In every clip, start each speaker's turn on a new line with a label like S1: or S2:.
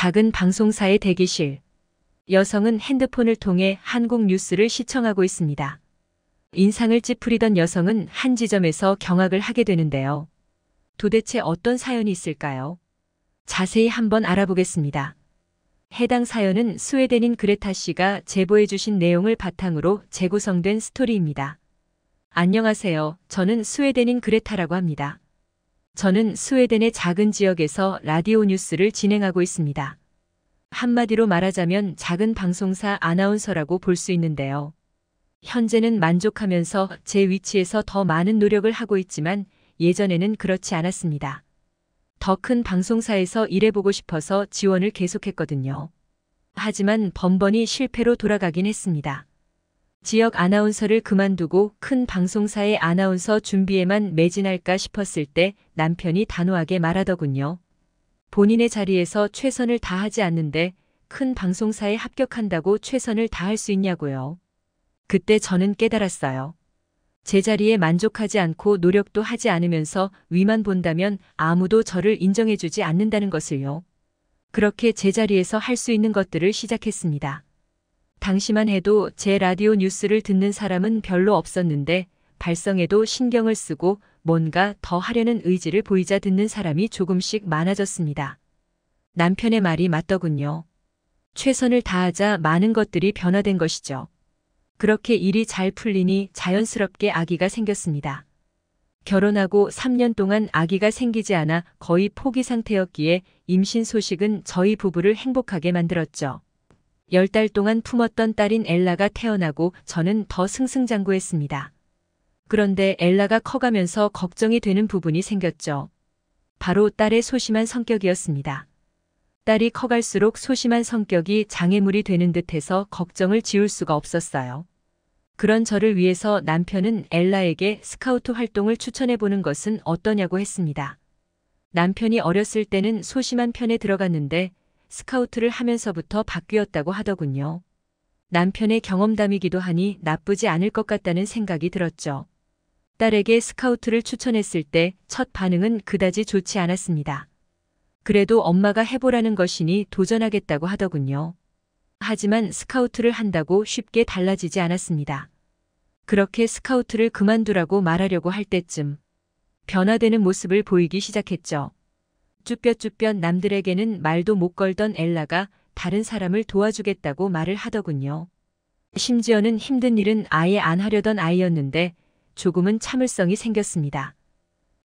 S1: 작은 방송사의 대기실. 여성은 핸드폰을 통해 한국 뉴스를 시청하고 있습니다. 인상을 찌푸리던 여성은 한 지점에서 경악을 하게 되는데요. 도대체 어떤 사연이 있을까요? 자세히 한번 알아보겠습니다. 해당 사연은 스웨덴인 그레타 씨가 제보해 주신 내용을 바탕으로 재구성된 스토리입니다. 안녕하세요. 저는 스웨덴인 그레타라고 합니다. 저는 스웨덴의 작은 지역에서 라디오 뉴스를 진행하고 있습니다. 한마디로 말하자면 작은 방송사 아나운서라고 볼 수 있는데요. 현재는 만족하면서 제 위치에서 더 많은 노력을 하고 있지만 예전에는 그렇지 않았습니다. 더 큰 방송사에서 일해보고 싶어서 지원을 계속했거든요. 하지만 번번이 실패로 돌아가긴 했습니다. 지역 아나운서를 그만두고 큰 방송사의 아나운서 준비에만 매진할까 싶었을 때 남편이 단호하게 말하더군요. 본인의 자리에서 최선을 다하지 않는데 큰 방송사에 합격한다고 최선을 다할 수 있냐고요. 그때 저는 깨달았어요. 제 자리에 만족하지 않고 노력도 하지 않으면서 위만 본다면 아무도 저를 인정해주지 않는다는 것을요. 그렇게 제 자리에서 할 수 있는 것들을 시작했습니다. 당시만 해도 제 라디오 뉴스를 듣는 사람은 별로 없었는데 발성에도 신경을 쓰고 뭔가 더 하려는 의지를 보이자 듣는 사람이 조금씩 많아졌습니다. 남편의 말이 맞더군요. 최선을 다하자 많은 것들이 변화된 것이죠. 그렇게 일이 잘 풀리니 자연스럽게 아기가 생겼습니다. 결혼하고 3년 동안 아기가 생기지 않아 거의 포기 상태였기에 임신 소식은 저희 부부를 행복하게 만들었죠. 10달 동안 품었던 딸인 엘라가 태어나고 저는 더 승승장구했습니다. 그런데 엘라가 커가면서 걱정이 되는 부분이 생겼죠. 바로 딸의 소심한 성격이었습니다. 딸이 커갈수록 소심한 성격이 장애물이 되는 듯해서 걱정을 지울 수가 없었어요. 그런 저를 위해서 남편은 엘라에게 스카우트 활동을 추천해보는 것은 어떠냐고 했습니다. 남편이 어렸을 때는 소심한 편에 들어갔는데 스카우트를 하면서부터 바뀌었다고 하더군요. 남편의 경험담이기도 하니 나쁘지 않을 것 같다는 생각이 들었죠. 딸에게 스카우트를 추천했을 때 첫 반응은 그다지 좋지 않았습니다. 그래도 엄마가 해보라는 것이니 도전하겠다고 하더군요. 하지만 스카우트를 한다고 쉽게 달라지지 않았습니다. 그렇게 스카우트를 그만두라고 말하려고 할 때쯤 변화되는 모습을 보이기 시작했죠. 쭈뼛쭈뼛 남들에게는 말도 못 걸던 엘라가 다른 사람을 도와주겠다고 말을 하더군요. 심지어는 힘든 일은 아예 안 하려던 아이였는데 조금은 참을성이 생겼습니다.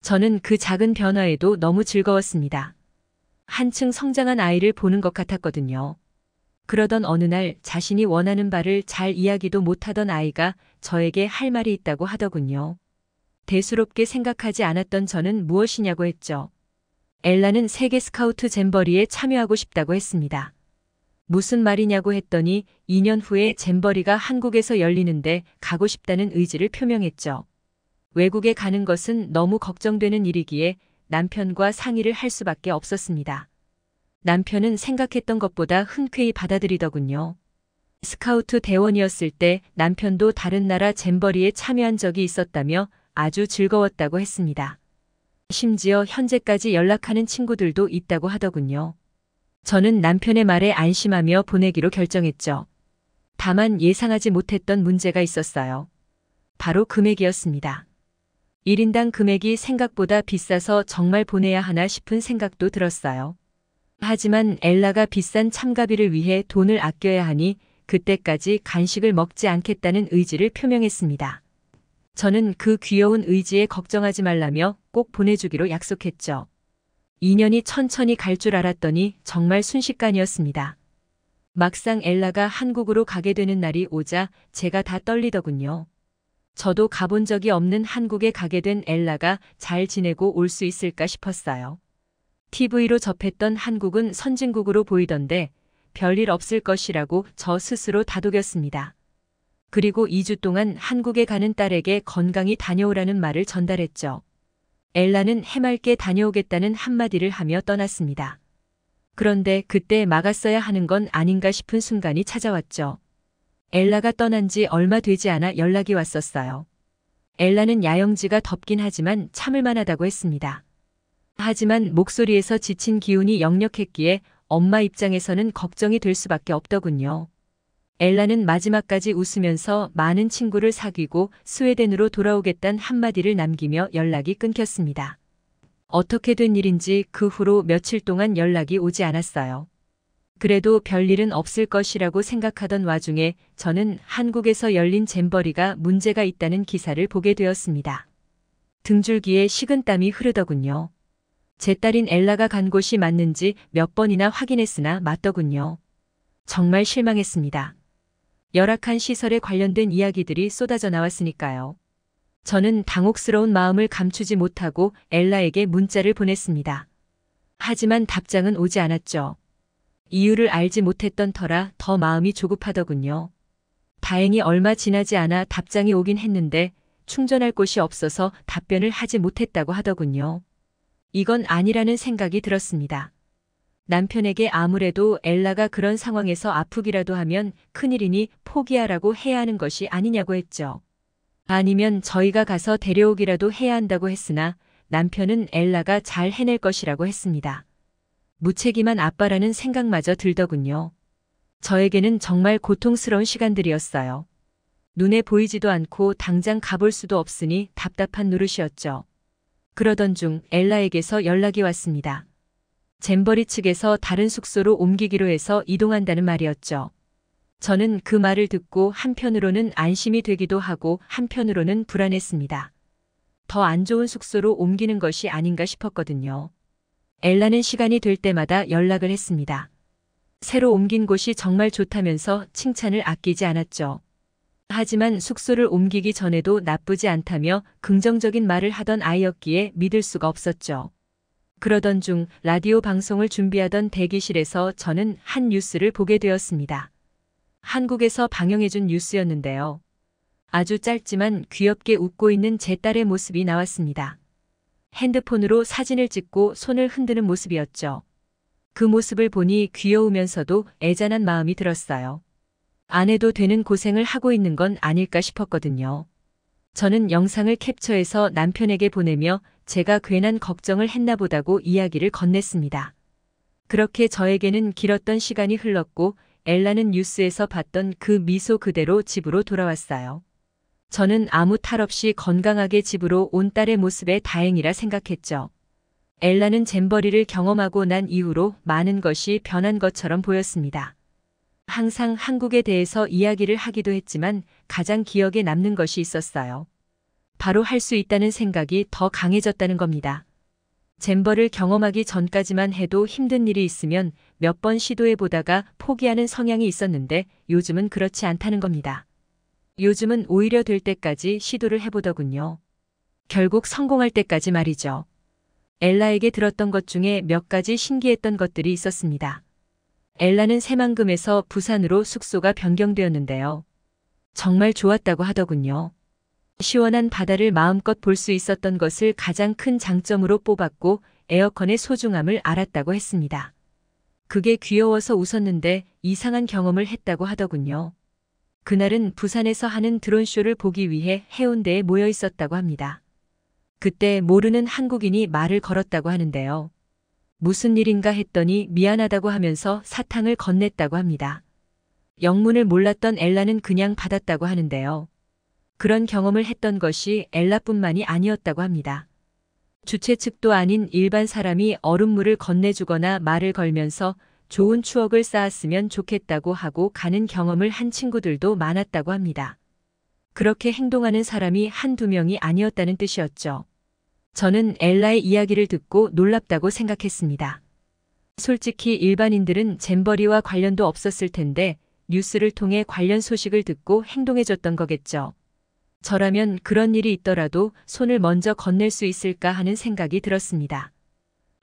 S1: 저는 그 작은 변화에도 너무 즐거웠습니다. 한층 성장한 아이를 보는 것 같았거든요. 그러던 어느 날 자신이 원하는 바를 잘 이야기도 못하던 아이가 저에게 할 말이 있다고 하더군요. 대수롭게 생각하지 않았던 저는 무엇이냐고 했죠. 엘라는 세계 스카우트 잼버리에 참여하고 싶다고 했습니다. 무슨 말이냐고 했더니 2년 후에 잼버리가 한국에서 열리는데 가고 싶다는 의지를 표명했죠. 외국에 가는 것은 너무 걱정되는 일이기에 남편과 상의를 할 수밖에 없었습니다. 남편은 생각했던 것보다 흔쾌히 받아들이더군요. 스카우트 대원이었을 때 남편도 다른 나라 잼버리에 참여한 적이 있었다며 아주 즐거웠다고 했습니다. 심지어 현재까지 연락하는 친구들도 있다고 하더군요. 저는 남편의 말에 안심하며 보내기로 결정했죠. 다만 예상하지 못했던 문제가 있었어요. 바로 금액이었습니다. 1인당 금액이 생각보다 비싸서 정말 보내야 하나 싶은 생각도 들었어요. 하지만 엘라가 비싼 참가비를 위해 돈을 아껴야 하니 그때까지 간식을 먹지 않겠다는 의지를 표명했습니다. 저는 그 귀여운 의지에 걱정하지 말라며 꼭 보내주기로 약속했죠. 2년이 천천히 갈 줄 알았더니 정말 순식간이었습니다. 막상 엘라가 한국으로 가게 되는 날이 오자 제가 다 떨리더군요. 저도 가본 적이 없는 한국에 가게 된 엘라가 잘 지내고 올 수 있을까 싶었어요. TV로 접했던 한국은 선진국으로 보이던데 별일 없을 것이라고 저 스스로 다독였습니다. 그리고 2주 동안 한국에 가는 딸에게 건강히 다녀오라는 말을 전달했죠. 엘라는 해맑게 다녀오겠다는 한마디를 하며 떠났습니다. 그런데 그때 막았어야 하는 건 아닌가 싶은 순간이 찾아왔죠. 엘라가 떠난 지 얼마 되지 않아 연락이 왔었어요. 엘라는 야영지가 덥긴 하지만 참을 만하다고 했습니다. 하지만 목소리에서 지친 기운이 역력했기에 엄마 입장에서는 걱정이 될 수밖에 없더군요. 엘라는 마지막까지 웃으면서 많은 친구를 사귀고 스웨덴으로 돌아오겠다는 한마디를 남기며 연락이 끊겼습니다. 어떻게 된 일인지 그 후로 며칠 동안 연락이 오지 않았어요. 그래도 별일은 없을 것이라고 생각하던 와중에 저는 한국에서 열린 잼버리가 문제가 있다는 기사를 보게 되었습니다. 등줄기에 식은땀이 흐르더군요. 제 딸인 엘라가 간 곳이 맞는지 몇 번이나 확인했으나 맞더군요. 정말 실망했습니다. 열악한 시설에 관련된 이야기들이 쏟아져 나왔으니까요. 저는 당혹스러운 마음을 감추지 못하고 엘라에게 문자를 보냈습니다. 하지만 답장은 오지 않았죠. 이유를 알지 못했던 터라 더 마음이 조급하더군요. 다행히 얼마 지나지 않아 답장이 오긴 했는데 충전할 곳이 없어서 답변을 하지 못했다고 하더군요. 이건 아니라는 생각이 들었습니다. 남편에게 아무래도 엘라가 그런 상황에서 아프기라도 하면 큰일이니 포기하라고 해야 하는 것이 아니냐고 했죠. 아니면 저희가 가서 데려오기라도 해야 한다고 했으나 남편은 엘라가 잘 해낼 것이라고 했습니다. 무책임한 아빠라는 생각마저 들더군요. 저에게는 정말 고통스러운 시간들이었어요. 눈에 보이지도 않고 당장 가볼 수도 없으니 답답한 노릇이었죠. 그러던 중 엘라에게서 연락이 왔습니다. 잼버리 측에서 다른 숙소로 옮기기로 해서 이동한다는 말이었죠. 저는 그 말을 듣고 한편으로는 안심이 되기도 하고 한편으로는 불안했습니다. 더 안 좋은 숙소로 옮기는 것이 아닌가 싶었거든요. 엘라는 시간이 될 때마다 연락을 했습니다. 새로 옮긴 곳이 정말 좋다면서 칭찬을 아끼지 않았죠. 하지만 숙소를 옮기기 전에도 나쁘지 않다며 긍정적인 말을 하던 아이였기에 믿을 수가 없었죠. 그러던 중 라디오 방송을 준비하던 대기실에서 저는 한 뉴스를 보게 되었습니다. 한국에서 방영해준 뉴스였는데요. 아주 짧지만 귀엽게 웃고 있는 제 딸의 모습이 나왔습니다. 핸드폰으로 사진을 찍고 손을 흔드는 모습이었죠. 그 모습을 보니 귀여우면서도 애잔한 마음이 들었어요. 안 해도 되는 고생을 하고 있는 건 아닐까 싶었거든요. 저는 영상을 캡처해서 남편에게 보내며 제가 괜한 걱정을 했나 보다고 이야기를 건넸습니다. 그렇게 저에게는 길었던 시간이 흘렀고 엘라는 뉴스에서 봤던 그 미소 그대로 집으로 돌아왔어요. 저는 아무 탈 없이 건강하게 집으로 온 딸의 모습에 다행이라 생각했죠. 엘라는 잼버리를 경험하고 난 이후로 많은 것이 변한 것처럼 보였습니다. 항상 한국에 대해서 이야기를 하기도 했지만 가장 기억에 남는 것이 있었어요. 바로 할 수 있다는 생각이 더 강해졌다는 겁니다. 잼버를 경험하기 전까지만 해도 힘든 일이 있으면 몇 번 시도해보다가 포기하는 성향이 있었는데 요즘은 그렇지 않다는 겁니다. 요즘은 오히려 될 때까지 시도를 해보더군요. 결국 성공할 때까지 말이죠. 엘라에게 들었던 것 중에 몇 가지 신기했던 것들이 있었습니다. 엘라는 새만금에서 부산으로 숙소가 변경되었는데요. 정말 좋았다고 하더군요. 시원한 바다를 마음껏 볼 수 있었던 것을 가장 큰 장점으로 뽑았고 에어컨의 소중함을 알았다고 했습니다. 그게 귀여워서 웃었는데 이상한 경험을 했다고 하더군요. 그날은 부산에서 하는 드론쇼를 보기 위해 해운대에 모여 있었다고 합니다. 그때 모르는 한국인이 말을 걸었다고 하는데요. 무슨 일인가 했더니 미안하다고 하면서 사탕을 건넸다고 합니다. 영문을 몰랐던 엘라는 그냥 받았다고 하는데요. 그런 경험을 했던 것이 엘라뿐만이 아니었다고 합니다. 주최 측도 아닌 일반 사람이 얼음물을 건네주거나 말을 걸면서 좋은 추억을 쌓았으면 좋겠다고 하고 가는 경험을 한 친구들도 많았다고 합니다. 그렇게 행동하는 사람이 한두 명이 아니었다는 뜻이었죠. 저는 엘라의 이야기를 듣고 놀랍다고 생각했습니다. 솔직히 일반인들은 잼버리와 관련도 없었을 텐데 뉴스를 통해 관련 소식을 듣고 행동해줬던 거겠죠. 저라면 그런 일이 있더라도 손을 먼저 건넬 수 있을까 하는 생각이 들었습니다.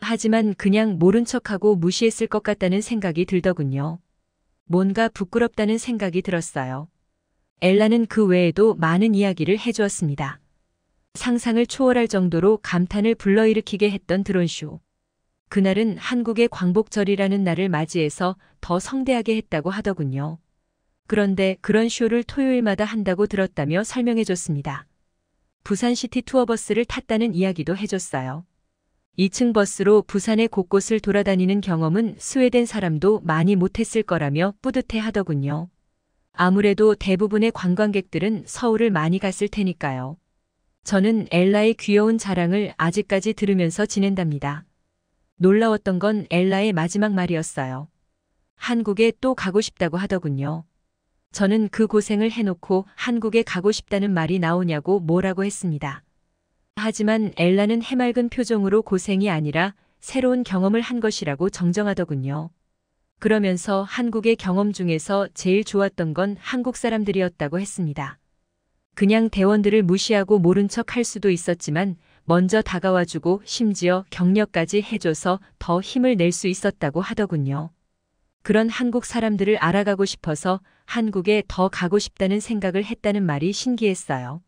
S1: 하지만 그냥 모른 척하고 무시했을 것 같다는 생각이 들더군요. 뭔가 부끄럽다는 생각이 들었어요. 엘라는 그 외에도 많은 이야기를 해주었습니다. 상상을 초월할 정도로 감탄을 불러일으키게 했던 드론쇼. 그날은 한국의 광복절이라는 날을 맞이해서 더 성대하게 했다고 하더군요. 그런데 그런 쇼를 토요일마다 한다고 들었다며 설명해줬습니다. 부산시티 투어버스를 탔다는 이야기도 해줬어요. 2층 버스로 부산의 곳곳을 돌아다니는 경험은 스웨덴 사람도 많이 못했을 거라며 뿌듯해 하더군요. 아무래도 대부분의 관광객들은 서울을 많이 갔을 테니까요. 저는 엘라의 귀여운 자랑을 아직까지 들으면서 지낸답니다. 놀라웠던 건 엘라의 마지막 말이었어요. 한국에 또 가고 싶다고 하더군요. 저는 그 고생을 해놓고 한국에 가고 싶다는 말이 나오냐고 뭐라고 했습니다. 하지만 엘라는 해맑은 표정으로 고생이 아니라 새로운 경험을 한 것이라고 정정하더군요. 그러면서 한국의 경험 중에서 제일 좋았던 건 한국 사람들이었다고 했습니다. 그냥 대원들을 무시하고 모른 척 할 수도 있었지만 먼저 다가와주고 심지어 격려까지 해줘서 더 힘을 낼 수 있었다고 하더군요. 그런 한국 사람들을 알아가고 싶어서 한국에 더 가고 싶다는 생각을 했다는 말이 신기했어요.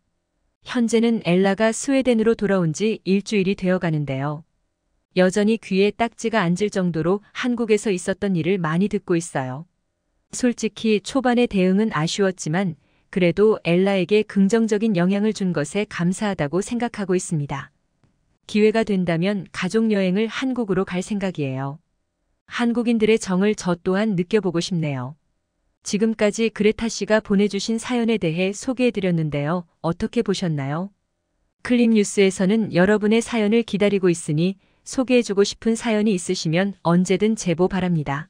S1: 현재는 엘라가 스웨덴으로 돌아온 지 일주일이 되어 가는데요. 여전히 귀에 딱지가 앉을 정도로 한국에서 있었던 일을 많이 듣고 있어요. 솔직히 초반의 대응은 아쉬웠지만 그래도 엘라에게 긍정적인 영향을 준 것에 감사하다고 생각하고 있습니다. 기회가 된다면 가족여행을 한국으로 갈 생각이에요. 한국인들의 정을 저 또한 느껴보고 싶네요. 지금까지 그레타 씨가 보내주신 사연에 대해 소개해드렸는데요. 어떻게 보셨나요? 클립뉴스에서는 여러분의 사연을 기다리고 있으니 소개해주고 싶은 사연이 있으시면 언제든 제보 바랍니다.